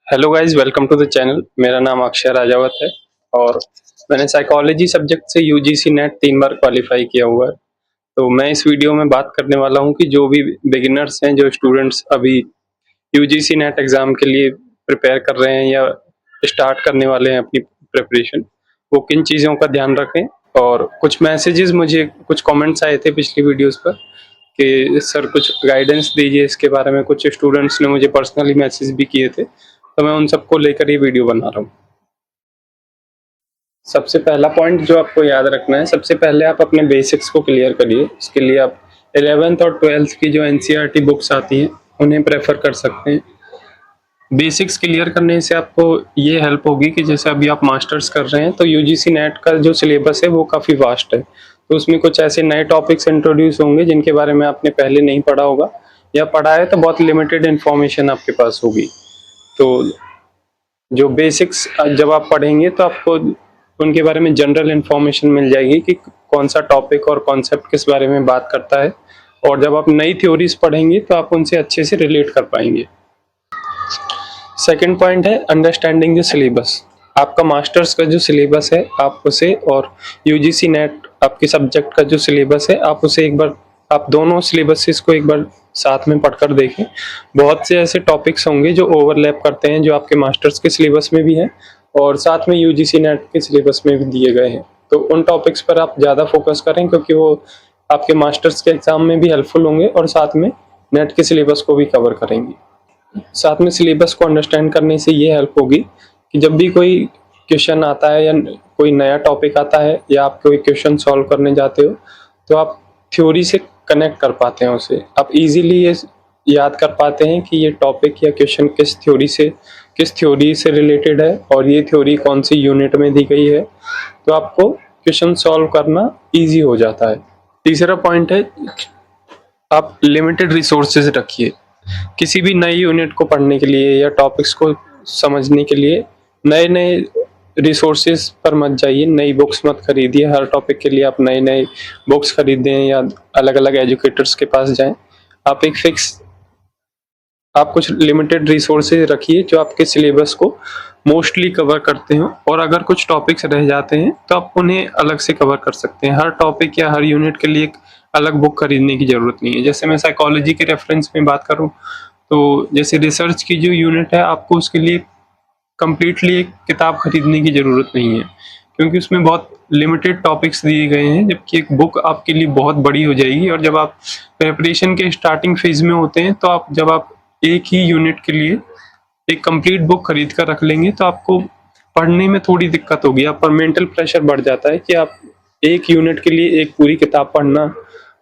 Hello guys, welcome to the channel. मेरा नाम अक्षय राजावत है और मैंने साइकोलॉजी सब्जेक्ट से यूजीसी नेट 3 बार क्वालिफाई किया हुआ है। तो मैं इस वीडियो में बात करने वाला हूं कि जो भी बिगिनर्स हैं, जो स्टूडेंट्स अभी यूजीसी नेट एग्ज़ाम के लिए प्रिपेयर कर रहे हैं या स्टार्ट करने वाले हैं अपनी प्रिपरेशन, वो किन चीज़ों का ध्यान रखें। और कुछ मैसेजेस, मुझे कुछ कमेंट्स आए थे पिछली वीडियोज़ पर कि सर कुछ गाइडेंस दीजिए इसके बारे में। कुछ स्टूडेंट्स ने मुझे पर्सनली मैसेज भी किए थे, तो मैं उन सबको लेकर ये वीडियो बना रहा हूँ। सबसे पहला पॉइंट जो आपको याद रखना है, सबसे पहले आप अपने बेसिक्स को क्लियर करिए। इसके लिए आप 11th और 12th की जो एनसीईआरटी बुक्स आती हैं उन्हें प्रेफर कर सकते हैं। बेसिक्स क्लियर करने से आपको ये हेल्प होगी कि जैसे अभी आप मास्टर्स कर रहे हैं तो यूजीसी नेट का जो सिलेबस है वो काफ़ी वास्ट है, तो उसमें कुछ ऐसे नए टॉपिक्स इंट्रोड्यूस होंगे जिनके बारे में आपने पहले नहीं पढ़ा होगा, या पढ़ा है तो बहुत लिमिटेड इन्फॉर्मेशन आपके पास होगी। तो जो बेसिक्स जब आप पढ़ेंगे तो आपको उनके बारे में जनरल इन्फॉर्मेशन मिल जाएगी कि कौन सा टॉपिक और कॉन्सेप्ट किस बारे में बात करता है, और जब आप नई थ्योरीज पढ़ेंगे तो आप उनसे अच्छे से रिलेट कर पाएंगे। सेकंड पॉइंट है अंडरस्टैंडिंग द सिलेबस। आपका मास्टर्स का जो सिलेबस है आप उसे, और यूजीसी नेट आपके सब्जेक्ट का जो सिलेबस है आप उसे एक बार, आप दोनों सिलेबसेस को एक बार साथ में पढ़कर देखें। बहुत से ऐसे टॉपिक्स होंगे जो ओवरलैप करते हैं, जो आपके मास्टर्स के सिलेबस में भी हैं और साथ में यूजीसी नेट के सिलेबस में भी दिए गए हैं। तो उन टॉपिक्स पर आप ज़्यादा फोकस करें क्योंकि वो आपके मास्टर्स के एग्जाम में भी हेल्पफुल होंगे और साथ में नेट के सिलेबस को भी कवर करेंगे। साथ में सिलेबस को अंडरस्टैंड करने से ये हेल्प होगी कि जब भी कोई क्वेश्चन आता है या कोई नया टॉपिक आता है या आप कोई क्वेश्चन सॉल्व करने जाते हो तो आप थ्योरी से कनेक्ट कर पाते हैं उसे। आप इजीली ये याद कर पाते हैं कि ये टॉपिक या क्वेश्चन किस थ्योरी से रिलेटेड है और ये थ्योरी कौन सी यूनिट में दी गई है, तो आपको क्वेश्चन सॉल्व करना ईजी हो जाता है। तीसरा पॉइंट है, आप लिमिटेड रिसोर्सेज रखिए। किसी भी नई यूनिट को पढ़ने के लिए या टॉपिक्स को समझने के लिए नए नए रिसोर्सेज पर मत जाइए, नई बुक्स मत खरीदिए। हर टॉपिक के लिए आप नए नए बुक्स खरीदें या अलग अलग एजुकेटर्स के पास जाएं। आप कुछ लिमिटेड रिसोर्सेज रखिए जो आपके सिलेबस को मोस्टली कवर करते हो, और अगर कुछ टॉपिक्स रह जाते हैं तो आप उन्हें अलग से कवर कर सकते हैं। हर टॉपिक या हर यूनिट के लिए एक अलग बुक खरीदने की ज़रूरत नहीं है। जैसे मैं साइकोलॉजी के रेफरेंस में बात करूं तो जैसे रिसर्च की जो यूनिट है आपको उसके लिए कम्प्लीटली एक किताब खरीदने की ज़रूरत नहीं है, क्योंकि उसमें बहुत लिमिटेड टॉपिक्स दिए गए हैं, जबकि एक बुक आपके लिए बहुत बड़ी हो जाएगी। और जब आप प्रिपरेशन के स्टार्टिंग फेज में होते हैं तो जब आप एक ही यूनिट के लिए एक कंप्लीट बुक खरीद कर रख लेंगे तो आपको पढ़ने में थोड़ी दिक्कत होगी। आप पर मेंटल प्रेशर बढ़ जाता है कि आप एक यूनिट के लिए एक पूरी किताब पढ़ना,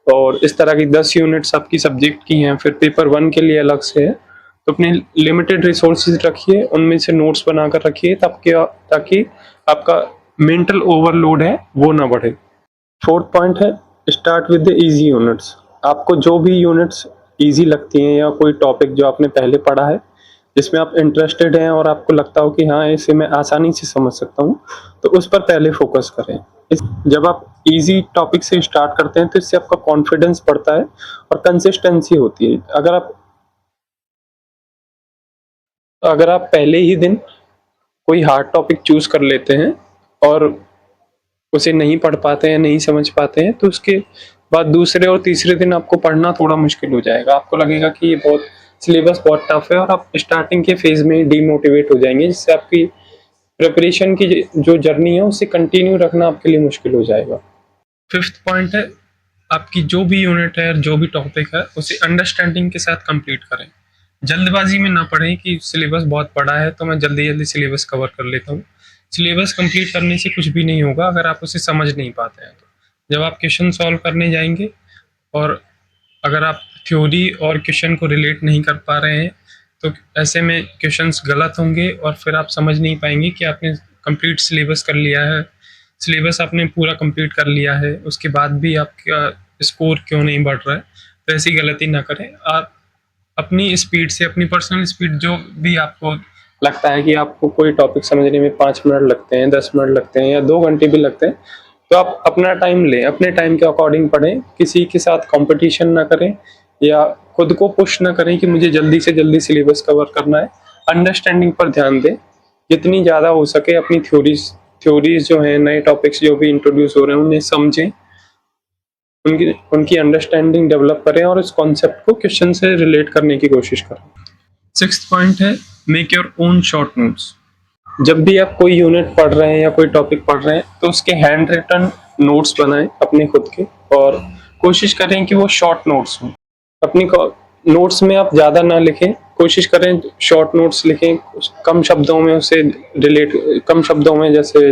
और इस तरह की 10 यूनिट्स आपकी सब्जेक्ट की हैं, फिर पेपर 1 के लिए अलग से है। तो अपने लिमिटेड रिसोर्सेज रखिए, उनमें से नोट्स बनाकर रखिए ताकि आपका मेंटल ओवरलोड है वो ना बढ़े। फोर्थ पॉइंट है, start with the easy units. आपको जो भी यूनिट्स इजी लगती हैं या कोई टॉपिक जो आपने पहले पढ़ा है जिसमें आप इंटरेस्टेड हैं और आपको लगता हो कि हाँ इसे मैं आसानी से समझ सकता हूँ, तो उस पर पहले फोकस करें। जब आप इजी टॉपिक से स्टार्ट करते हैं तो इससे आपका कॉन्फिडेंस बढ़ता है और कंसिस्टेंसी होती है। अगर आप पहले ही दिन कोई हार्ड टॉपिक चूज कर लेते हैं और उसे नहीं पढ़ पाते हैं, नहीं समझ पाते हैं, तो उसके बाद दूसरे और तीसरे दिन आपको पढ़ना थोड़ा मुश्किल हो जाएगा। आपको लगेगा कि ये सिलेबस बहुत टफ है और आप स्टार्टिंग के फेज में डीमोटिवेट हो जाएंगे, जिससे आपकी प्रिपरेशन की जो जर्नी है उसे कंटिन्यू रखना आपके लिए मुश्किल हो जाएगा। फिफ्थ पॉइंट है, आपकी जो भी यूनिट है, जो भी टॉपिक है, उसे अंडरस्टैंडिंग के साथ कंप्लीट करें। जल्दबाजी में ना पढ़ें कि सिलेबस बहुत बड़ा है तो मैं जल्दी जल्दी सिलेबस कवर कर लेता हूँ। सिलेबस कंप्लीट करने से कुछ भी नहीं होगा अगर आप उसे समझ नहीं पाते हैं। तो जब आप क्वेश्चन सॉल्व करने जाएंगे और अगर आप थ्योरी और क्वेश्चन को रिलेट नहीं कर पा रहे हैं तो ऐसे में क्वेश्चंस गलत होंगे और फिर आप समझ नहीं पाएंगे कि आपने कंप्लीट सिलेबस कर लिया है, सिलेबस आपने पूरा कंप्लीट कर लिया है, उसके बाद भी आपका स्कोर क्यों नहीं बढ़ रहा है। तो ऐसी गलती ना करें। आप अपनी स्पीड से, अपनी पर्सनल स्पीड, जो भी आपको लगता है कि आपको कोई टॉपिक समझने में 5 मिनट लगते हैं, 10 मिनट लगते हैं या 2 घंटे भी लगते हैं, तो आप अपना टाइम लें, अपने टाइम के अकॉर्डिंग पढ़ें। किसी के साथ कंपटीशन ना करें या खुद को पुश ना करें कि मुझे जल्दी से जल्दी सिलेबस कवर करना है। अंडरस्टैंडिंग पर ध्यान दें, जितनी ज़्यादा हो सके अपनी थ्योरीज जो हैं, नए टॉपिक्स जो भी इंट्रोड्यूस हो रहे हैं उन्हें समझें, उनकी उनकी अंडरस्टैंडिंग डेवलप करें और इस कॉन्सेप्ट को क्वेश्चन से रिलेट करने की कोशिश करें। 6th पॉइंट है make your own short notes. जब भी आप कोई यूनिट पढ़ रहे हैं या कोई टॉपिक पढ़ रहे हैं तो उसके हैंड रिटन नोट्स बनाएं अपने खुद के, और कोशिश करें कि वो शॉर्ट नोट्स हों। अपनी नोट्स में आप ज़्यादा ना लिखें, कोशिश करें शॉर्ट नोट्स लिखें, कम शब्दों में उसे कम शब्दों में, जैसे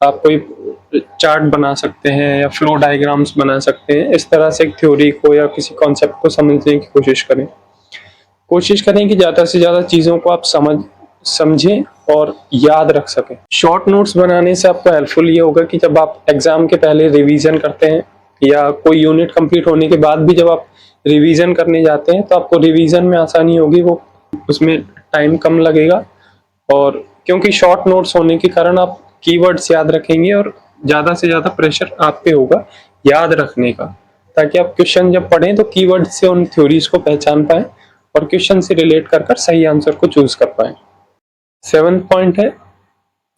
आप कोई चार्ट बना सकते हैं या फ्लो डायग्राम्स बना सकते हैं। इस तरह से एक थ्योरी को या किसी कॉन्सेप्ट को समझने की कोशिश करें। कोशिश करें कि ज़्यादा से ज़्यादा चीज़ों को आप समझें और याद रख सकें। शॉर्ट नोट्स बनाने से आपको हेल्पफुल ये होगा कि जब आप एग्जाम के पहले रिवीजन करते हैं या कोई यूनिट कंप्लीट होने के बाद भी जब आप रिवीजन करने जाते हैं तो आपको रिवीजन में आसानी होगी, वो उसमें टाइम कम लगेगा, और क्योंकि शॉर्ट नोट्स होने के कारण आप कीवर्ड्स याद रखेंगे और ज़्यादा से ज़्यादा प्रेशर आप पे होगा याद रखने का, ताकि आप क्वेश्चन जब पढ़ें तो कीवर्ड से उन थ्योरीज को पहचान पाएं और क्वेश्चन से रिलेट कर सही आंसर को चूज कर पाएं। 7th पॉइंट है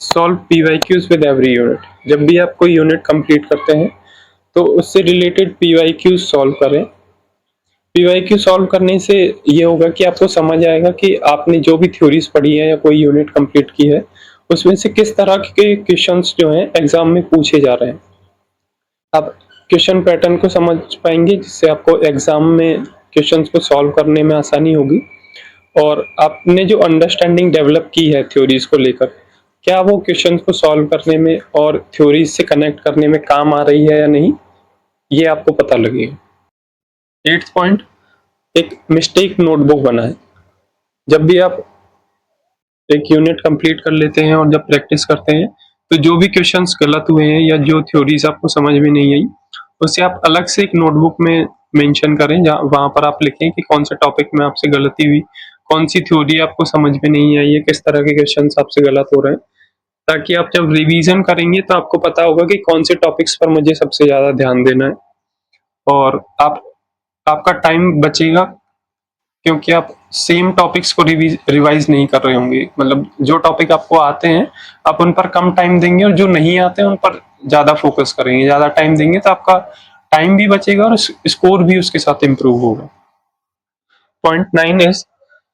solve PYQs with every unit. जब भी आप कोई यूनिट कंप्लीट करते हैं तो उससे रिलेटेड PYQs सॉल्व करें। PYQ सॉल्व करने से ये होगा कि आपको समझ आएगा कि आपने जो भी थ्योरीज पढ़ी है या कोई यूनिट कंप्लीट की है उसमें से किस तरह के क्वेश्चंस जो हैं एग्जाम में पूछे जा रहे हैं। आप क्वेश्चन पैटर्न को समझ पाएंगे, जिससे आपको एग्जाम में क्वेश्चंस को सॉल्व करने में आसानी होगी, और आपने जो अंडरस्टैंडिंग डेवलप की है थ्योरीज को लेकर, क्या वो क्वेश्चंस को सॉल्व करने में और थ्योरीज से कनेक्ट करने में काम आ रही है या नहीं, ये आपको पता लगेगा। 8th पॉइंट एक मिस्टेक नोटबुक बनाएं। जब भी आप एक यूनिट कंप्लीट कर लेते हैं और जब प्रैक्टिस करते हैं तो जो भी क्वेश्चंस गलत हुए हैं या जो थ्योरीज आपको समझ में नहीं आई उसे आप अलग से एक नोटबुक में मेंशन करें, जहाँ वहां पर आप लिखें कि कौन से टॉपिक में आपसे गलती हुई, कौन सी थ्योरी आपको समझ में नहीं आई है, किस तरह के क्वेश्चंस आपसे गलत हो रहे हैं, ताकि आप जब रिवीजन करेंगे तो आपको पता होगा कि कौन से टॉपिक्स पर मुझे सबसे ज्यादा ध्यान देना है, और आपका टाइम बचेगा, क्योंकि आप सेम टॉपिक्स को रिवाइज नहीं कर रहे होंगे। मतलब जो टॉपिक आपको आते हैं आप उन पर कम टाइम देंगे और जो नहीं आते हैं उन पर ज्यादा फोकस करेंगे, ज्यादा टाइम देंगे, तो आपका टाइम भी बचेगा और स्कोर भी उसके साथ इम्प्रूव होगा। पॉइंट 9 इज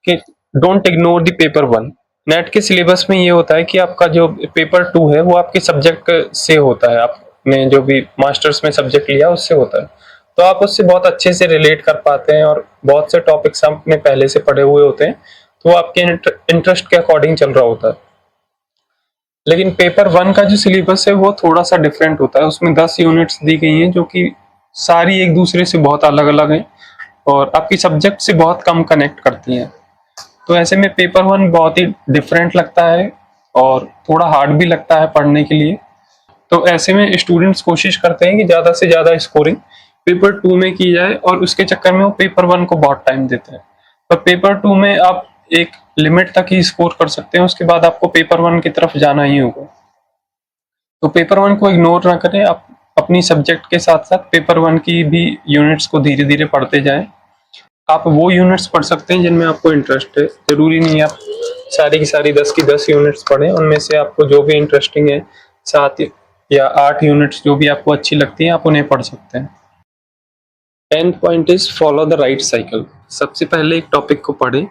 कि don't ignore the paper 1। Net के सिलेबस में ये होता है कि आपका जो पेपर 2 है वो आपके सब्जेक्ट से होता है, आपने जो भी मास्टर्स में सब्जेक्ट लिया उससे होता है, तो आप उससे बहुत अच्छे से रिलेट कर पाते हैं और बहुत से टॉपिक्स आपने पहले से पढ़े हुए होते हैं, तो वो आपके इंटरेस्ट के अकॉर्डिंग चल रहा होता है। लेकिन पेपर 1 का जो सिलेबस है वो थोड़ा सा डिफरेंट होता है, उसमें 10 यूनिट्स दी गई हैं जो कि सारी एक दूसरे से बहुत अलग अलग हैं और आपकी सब्जेक्ट से बहुत कम कनेक्ट करती हैं। तो ऐसे में पेपर 1 बहुत ही डिफरेंट लगता है और थोड़ा हार्ड भी लगता है पढ़ने के लिए। तो ऐसे में स्टूडेंट्स कोशिश करते हैं कि ज़्यादा से ज़्यादा स्कोरिंग पेपर 2 में की जाए और उसके चक्कर में वो पेपर 1 को बहुत टाइम देते हैं। पर पेपर 2 में आप एक लिमिट तक ही स्कोर कर सकते हैं, उसके बाद आपको पेपर 1 की तरफ जाना ही होगा। तो पेपर 1 को इग्नोर ना करें, आप अपनी सब्जेक्ट के साथ साथ पेपर 1 की भी यूनिट्स को धीरे धीरे पढ़ते जाएं। आप वो यूनिट्स पढ़ सकते हैं जिनमें आपको इंटरेस्ट है, जरूरी नहीं आप सारी की सारी 10 की 10 यूनिट्स पढ़ें, उनमें से आपको जो भी इंटरेस्टिंग है 7 या 8 यूनिट्स जो भी आपको अच्छी लगती हैं आप उन्हें पढ़ सकते हैं। 10th point is follow the right cycle. सबसे पहले एक टॉपिक को पढ़ें,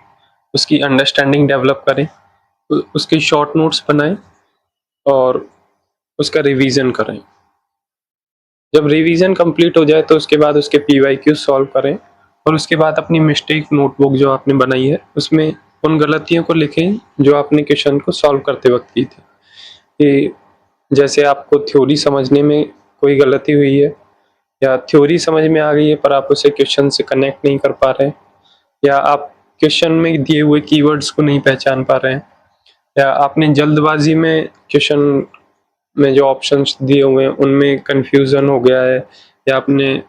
उसकी अंडरस्टैंडिंग डेवलप करें, उसके शॉर्ट नोट्स बनाएं और उसका रिवीजन करें। जब रिवीजन कंप्लीट हो जाए तो उसके बाद उसके PYQ सॉल्व करें और उसके बाद अपनी मिस्टेक नोटबुक जो आपने बनाई है उसमें उन गलतियों को लिखें जो आपने क्वेश्चन को सॉल्व करते वक्त की थी। कि जैसे आपको थ्योरी समझने में कोई गलती हुई है या थ्योरी समझ में आ गई है पर आप उसे क्वेश्चन से कनेक्ट नहीं कर पा रहे हैं, या आप क्वेश्चन में दिए हुए कीवर्ड्स को नहीं पहचान पा रहे हैं, या आपने जल्दबाजी में क्वेश्चन में जो ऑप्शंस दिए हुए हैं उनमें कंफ्यूजन हो गया है, या आपने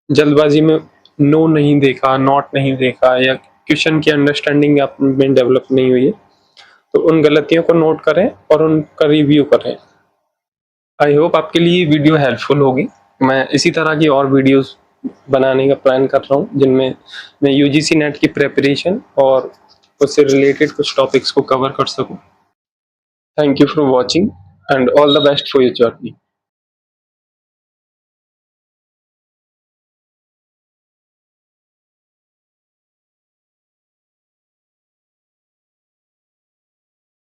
जल्दबाजी में नो नहीं देखा, नॉट नहीं देखा, या क्वेश्चन की अंडरस्टैंडिंग आप में डेवलप नहीं हुई है, तो उन गलतियों को नोट करें और उनका रिव्यू करें। आई होप आपके लिए वीडियो हेल्पफुल होगी। मैं इसी तरह की और वीडियोस बनाने का प्लान कर रहा हूँ जिनमें मैं UGC नेट की प्रेपरेशन और उससे रिलेटेड कुछ टॉपिक्स को कवर कर सकूं। Thank you for watching and all the best for your journey.